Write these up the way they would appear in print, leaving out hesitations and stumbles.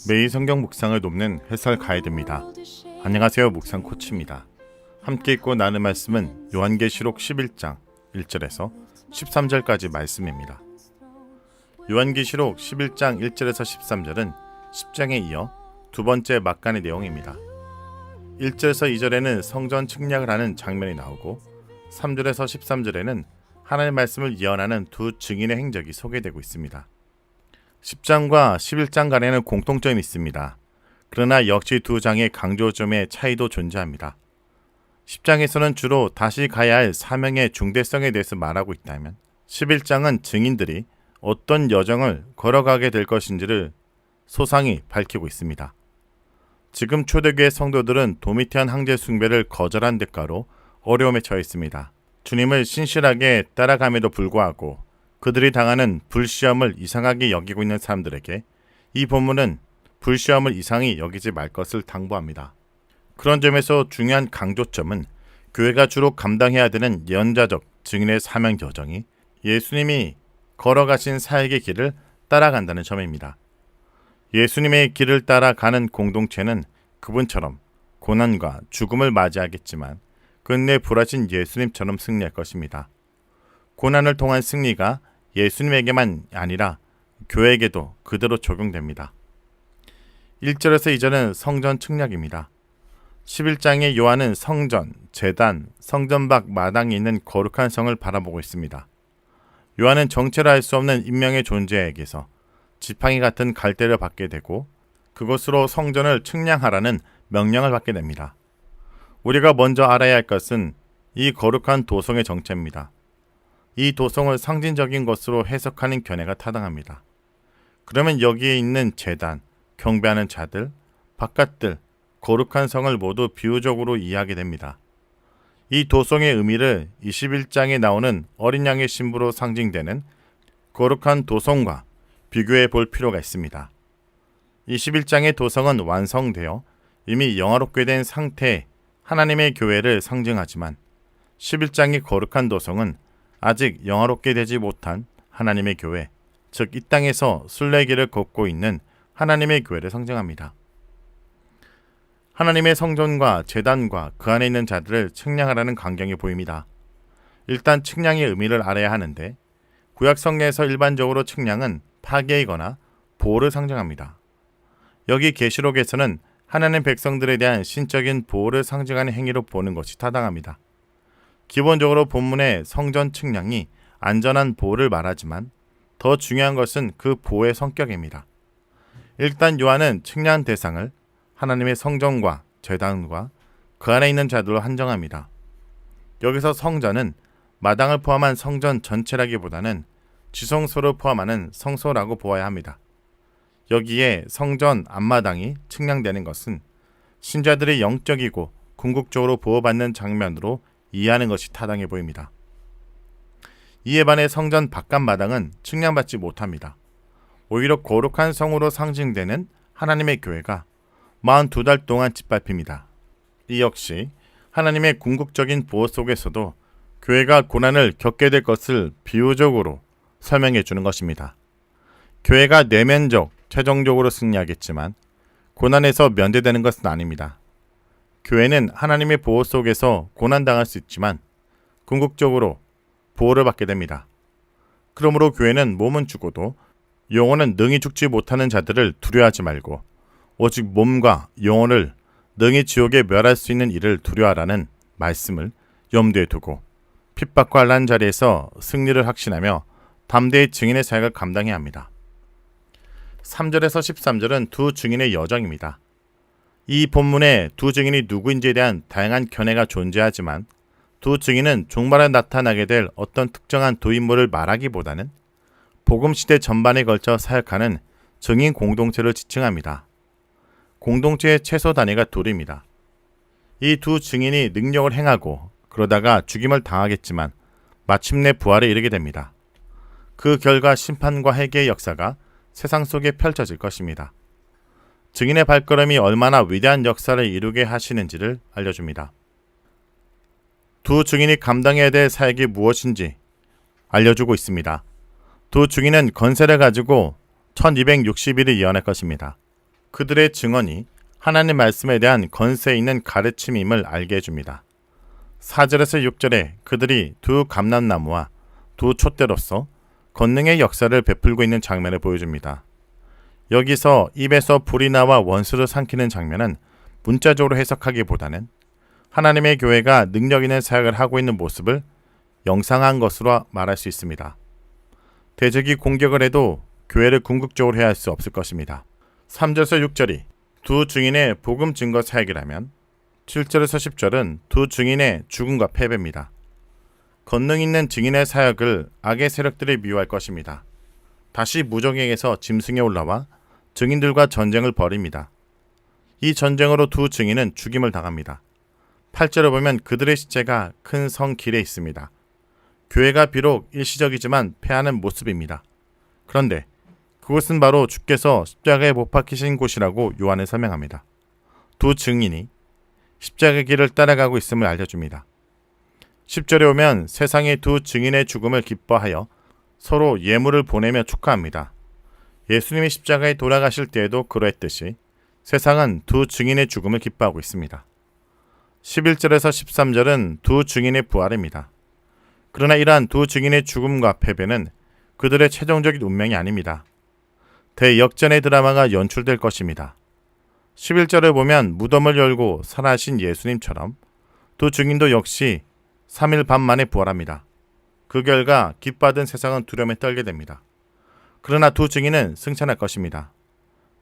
매일 성경 묵상을 돕는 해설 가이드입니다. 안녕하세요. 묵상 코치입니다. 함께 읽고 나눌 말씀은 요한계시록 11장 1절에서 13절까지 말씀입니다. 요한계시록 11장 1절에서 13절은 10장에 이어 두 번째 막간의 내용입니다. 1절에서 2절에는 성전 측량을 하는 장면이 나오고 3절에서 13절에는 하나님의 말씀을 예언하는 두 증인의 행적이 소개되고 있습니다. 10장과 11장 간에는 공통점이 있습니다. 그러나 역시 두 장의 강조점의 차이도 존재합니다. 10장에서는 주로 다시 가야 할 사명의 중대성에 대해서 말하고 있다면 11장은 증인들이 어떤 여정을 걸어가게 될 것인지를 소상히 밝히고 있습니다. 지금 초대교회 성도들은 도미티안 황제 숭배를 거절한 대가로 어려움에 처해 있습니다. 주님을 신실하게 따라감에도 불구하고 그들이 당하는 불시험을 이상하게 여기고 있는 사람들에게 이 본문은 불시험을 이상히 여기지 말 것을 당부합니다. 그런 점에서 중요한 강조점은 교회가 주로 감당해야 되는 예언자적 증인의 사명 여정이 예수님이 걸어가신 사역의 길을 따라간다는 점입니다. 예수님의 길을 따라가는 공동체는 그분처럼 고난과 죽음을 맞이하겠지만 끝내 부활하신 예수님처럼 승리할 것입니다. 고난을 통한 승리가 예수님에게만 아니라 교회에게도 그대로 적용됩니다. 1절에서 2절은 성전 측량입니다. 11장의 요한은 성전, 제단, 성전 밖 마당에 있는 거룩한 성을 바라보고 있습니다. 요한은 정체를 알 수 없는 인명의 존재에게서 지팡이 같은 갈대를 받게 되고 그것으로 성전을 측량하라는 명령을 받게 됩니다. 우리가 먼저 알아야 할 것은 이 거룩한 도성의 정체입니다. 이 도성을 상징적인 것으로 해석하는 견해가 타당합니다. 그러면 여기에 있는 제단, 경배하는 자들, 바깥들, 거룩한 성을 모두 비유적으로 이해하게 됩니다. 이 도성의 의미를 21장에 나오는 어린 양의 신부로 상징되는 거룩한 도성과 비교해 볼 필요가 있습니다. 21장의 도성은 완성되어 이미 영화롭게 된 상태의 하나님의 교회를 상징하지만 11장의 거룩한 도성은 아직 영화롭게 되지 못한 하나님의 교회, 즉 이 땅에서 순례길을 걷고 있는 하나님의 교회를 상징합니다. 하나님의 성전과 제단과 그 안에 있는 자들을 측량하라는 강경이 보입니다. 일단 측량의 의미를 알아야 하는데 구약 성경에서 일반적으로 측량은 파괴이거나 보호를 상징합니다. 여기 계시록에서는 하나님 백성들에 대한 신적인 보호를 상징하는 행위로 보는 것이 타당합니다. 기본적으로 본문의 성전 측량이 안전한 보호를 말하지만 더 중요한 것은 그 보호의 성격입니다. 일단 요한은 측량 대상을 하나님의 성전과 제단과 그 안에 있는 자들로 한정합니다. 여기서 성전은 마당을 포함한 성전 전체라기보다는 지성소를 포함하는 성소라고 보아야 합니다. 여기에 성전 앞마당이 측량되는 것은 신자들이 영적이고 궁극적으로 보호받는 장면으로 이해하는 것이 타당해 보입니다. 이에 반해 성전 바깥 마당은 측량받지 못합니다. 오히려 거룩한 성으로 상징되는 하나님의 교회가 42달 동안 짓밟힙니다. 이 역시 하나님의 궁극적인 보호 속에서도 교회가 고난을 겪게 될 것을 비유적으로 설명해 주는 것입니다. 교회가 내면적, 최종적으로 승리하겠지만 고난에서 면제되는 것은 아닙니다. 교회는 하나님의 보호 속에서 고난당할 수 있지만 궁극적으로 보호를 받게 됩니다. 그러므로 교회는 몸은 죽어도 영혼은 능히 죽지 못하는 자들을 두려워하지 말고 오직 몸과 영혼을 능히 지옥에 멸할 수 있는 일을 두려워하라는 말씀을 염두에 두고 핍박과 환난 자리에서 승리를 확신하며 담대히 증인의 사역을 감당해야 합니다. 3절에서 13절은 두 증인의 여정입니다. 이 본문에 두 증인이 누구인지에 대한 다양한 견해가 존재하지만 두 증인은 종말에 나타나게 될 어떤 특정한 두 인물을 말하기보다는 복음시대 전반에 걸쳐 사역하는 증인 공동체를 지칭합니다. 공동체의 최소 단위가 둘입니다. 이 두 증인이 능력을 행하고 그러다가 죽임을 당하겠지만 마침내 부활에 이르게 됩니다. 그 결과 심판과 회개의 역사가 세상 속에 펼쳐질 것입니다. 증인의 발걸음이 얼마나 위대한 역사를 이루게 하시는지를 알려줍니다. 두 증인이 감당해야 될 사역이 무엇인지 알려주고 있습니다. 두 증인은 건세를 가지고 1260일을 예언할 것입니다. 그들의 증언이 하나님 말씀에 대한 건세 있는 가르침임을 알게 해줍니다. 4절에서 6절에 그들이 두 감람나무와 두 촛대로서 권능의 역사를 베풀고 있는 장면을 보여줍니다. 여기서 입에서 불이 나와 원수를 삼키는 장면은 문자적으로 해석하기보다는 하나님의 교회가 능력 있는 사역을 하고 있는 모습을 영상한 것으로 말할 수 있습니다. 대적이 공격을 해도 교회를 궁극적으로 해야 할 수 없을 것입니다. 3절에서 6절이 두 증인의 복음 증거 사역이라면 7절에서 10절은 두 증인의 죽음과 패배입니다. 권능 있는 증인의 사역을 악의 세력들이 미워할 것입니다. 다시 무적행에서 짐승에 올라와 증인들과 전쟁을 벌입니다. 이 전쟁으로 두 증인은 죽임을 당합니다. 8절에 보면 그들의 시체가 큰 성 길에 있습니다. 교회가 비록 일시적이지만 패하는 모습입니다. 그런데 그곳은 바로 주께서 십자가에 못 박히신 곳이라고 요한은 설명합니다. 두 증인이 십자가의 길을 따라가고 있음을 알려줍니다. 10절에 오면 세상의 두 증인의 죽음을 기뻐하여 서로 예물을 보내며 축하합니다. 예수님이 십자가에 돌아가실 때에도 그러했듯이 세상은 두 증인의 죽음을 기뻐하고 있습니다. 11절에서 13절은 두 증인의 부활입니다. 그러나 이러한 두 증인의 죽음과 패배는 그들의 최종적인 운명이 아닙니다. 대역전의 드라마가 연출될 것입니다. 11절에 보면 무덤을 열고 살아신 예수님처럼 두 증인도 역시 3일 반 만에 부활합니다. 그 결과 기뻐하던 세상은 두려움에 떨게 됩니다. 그러나 두 증인은 승천할 것입니다.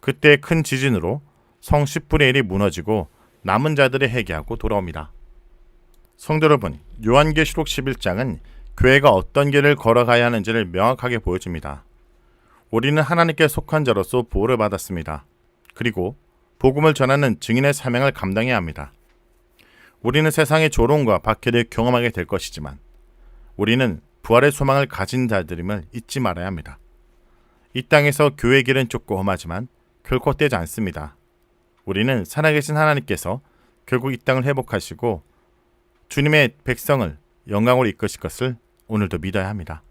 그때 큰 지진으로 성 10분의 1이 무너지고 남은 자들을 회개하고 돌아옵니다. 성도 여러분, 요한계시록 11장은 교회가 어떤 길을 걸어가야 하는지를 명확하게 보여줍니다. 우리는 하나님께 속한 자로서 보호를 받았습니다. 그리고 복음을 전하는 증인의 사명을 감당해야 합니다. 우리는 세상의 조롱과 박해를 경험하게 될 것이지만 우리는 부활의 소망을 가진 자들임을 잊지 말아야 합니다. 이 땅에서 교회의 길은 좁고 험하지만 결코 떼지 않습니다. 우리는 살아계신 하나님께서 결국 이 땅을 회복하시고 주님의 백성을 영광으로 이끄실 것을 오늘도 믿어야 합니다.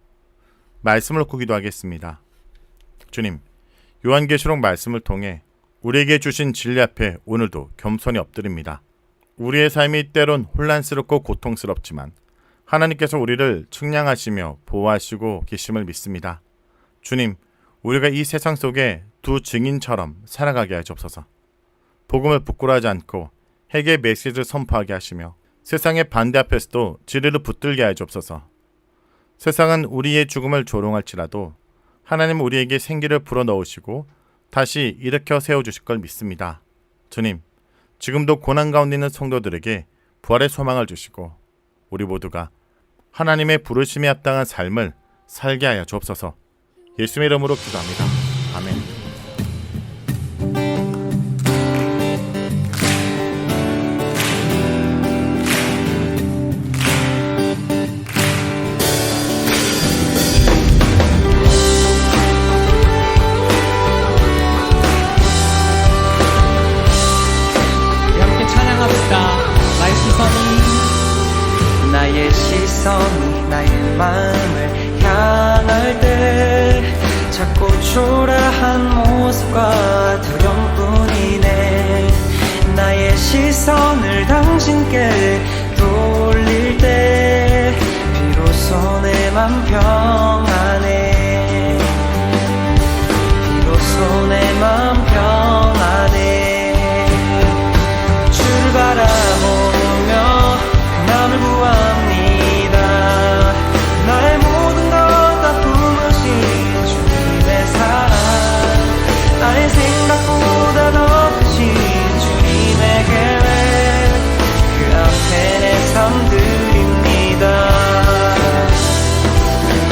말씀을 놓고 기도하겠습니다. 주님, 요한계시록 말씀을 통해 우리에게 주신 진리 앞에 오늘도 겸손히 엎드립니다. 우리의 삶이 때론 혼란스럽고 고통스럽지만 하나님께서 우리를 측량하시며 보호하시고 계심을 믿습니다. 주님, 우리가 이 세상 속에 두 증인처럼 살아가게 하시옵소서. 복음을 부끄러워하지 않고 회개의 메시지를 선포하게 하시며 세상의 반대 앞에서도 진리를 붙들게 하시옵소서. 세상은 우리의 죽음을 조롱할지라도 하나님은 우리에게 생기를 불어넣으시고 다시 일으켜 세워주실 걸 믿습니다. 주님, 지금도 고난 가운데 있는 성도들에게 부활의 소망을 주시고 우리 모두가 하나님의 부르심에 합당한 삶을 살게 하여 주옵소서. 예수님의 이름으로 기도합니다. 아멘. 나의 시선이 나의 마음을 향할 때 자꾸 초라한 모습과 두려움뿐이네. 나의 시선을 당신께 돌릴 때 비로소 내 맘 평안해. 비로소 내 맘 평안해. 주를 바라보며 나를 구합니다. 나의 모든 것 다 품으신 주님의 사랑, 나의 생각보다 더 크신 주님의 계획, 그 앞에 내 삶 드립니다.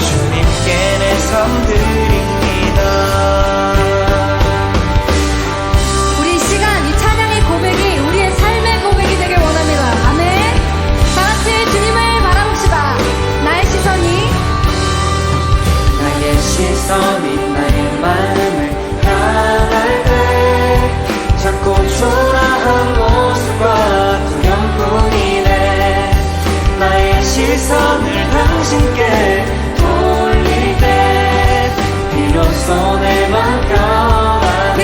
주님께 내 삶 드립니다. 우리 이 시간 이 찬양의 고백이 우리의 삶의 고백이 되길 원합니다. 아멘. 주님을 바라봅시다. 나의 시선이 나의 마음을 향할 때 자꾸 초라한 모습과 두려움뿐이네. 나의 시선을 당신께 돌릴 때 비로소 내 맘 평안해.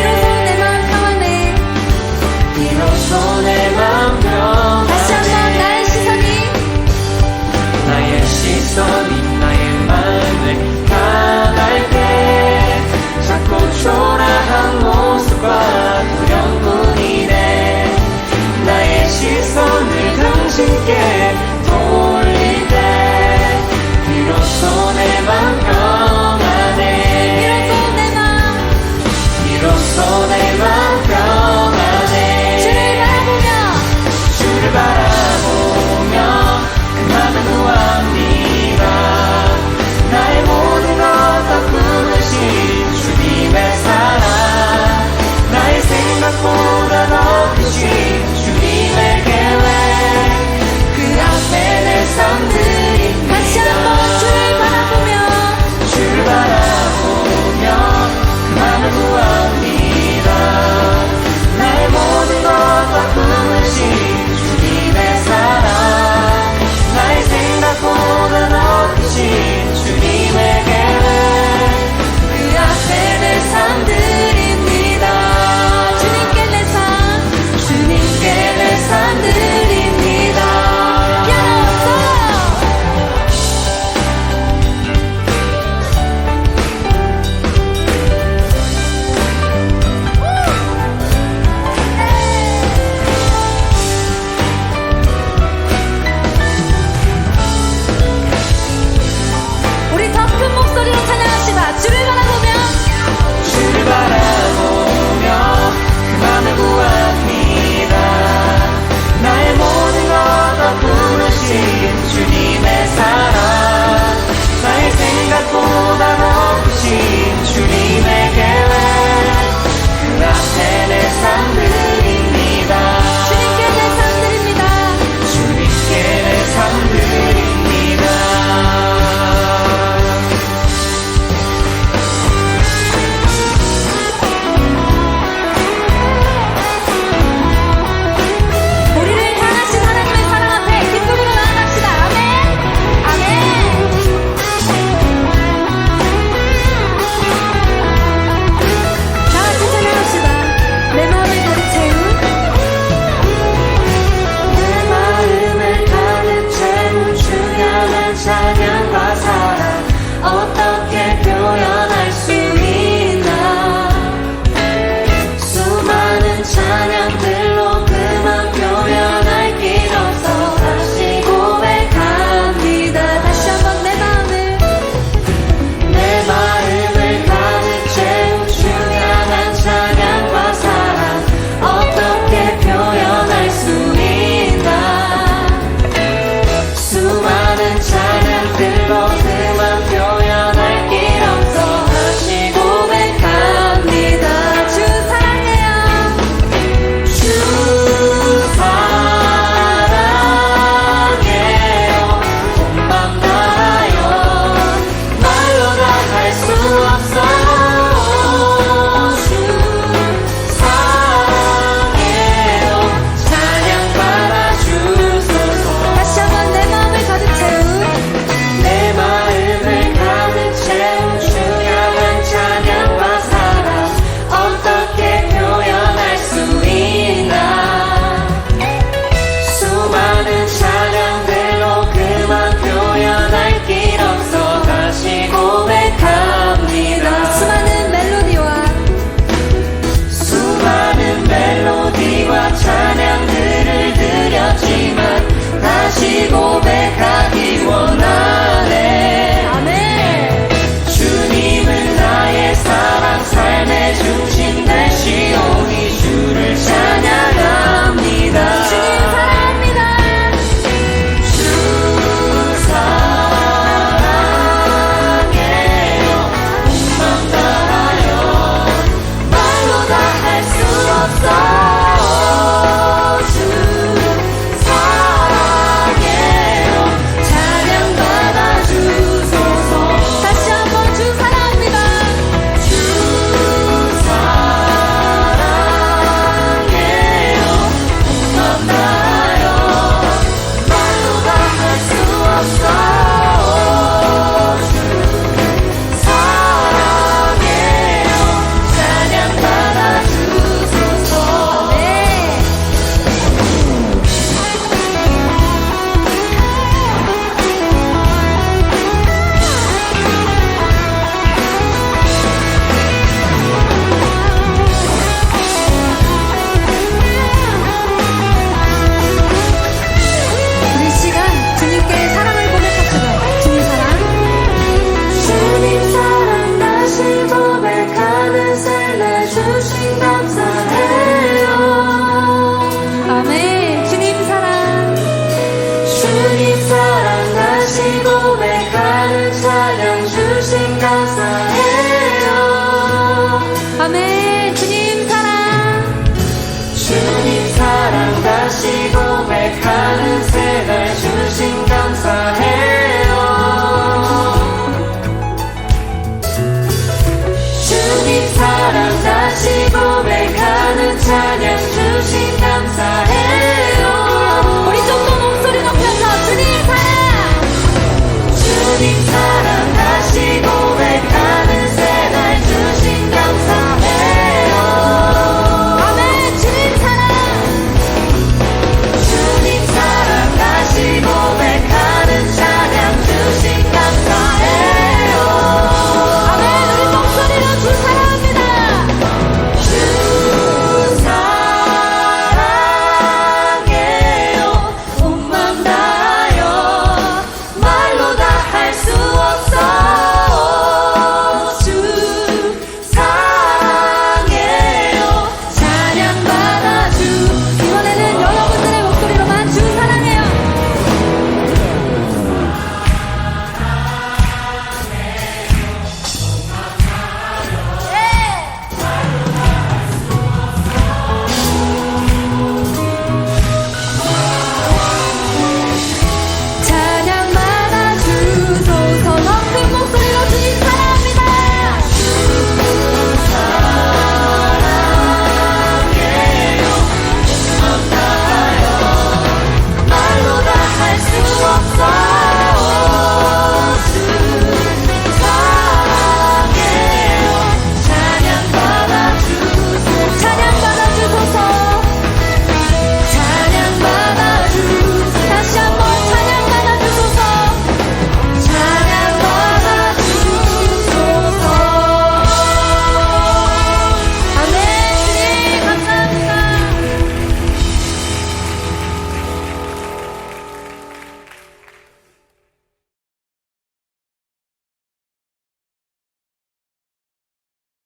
사랑 다시 고백하는 찬양 주신 감사해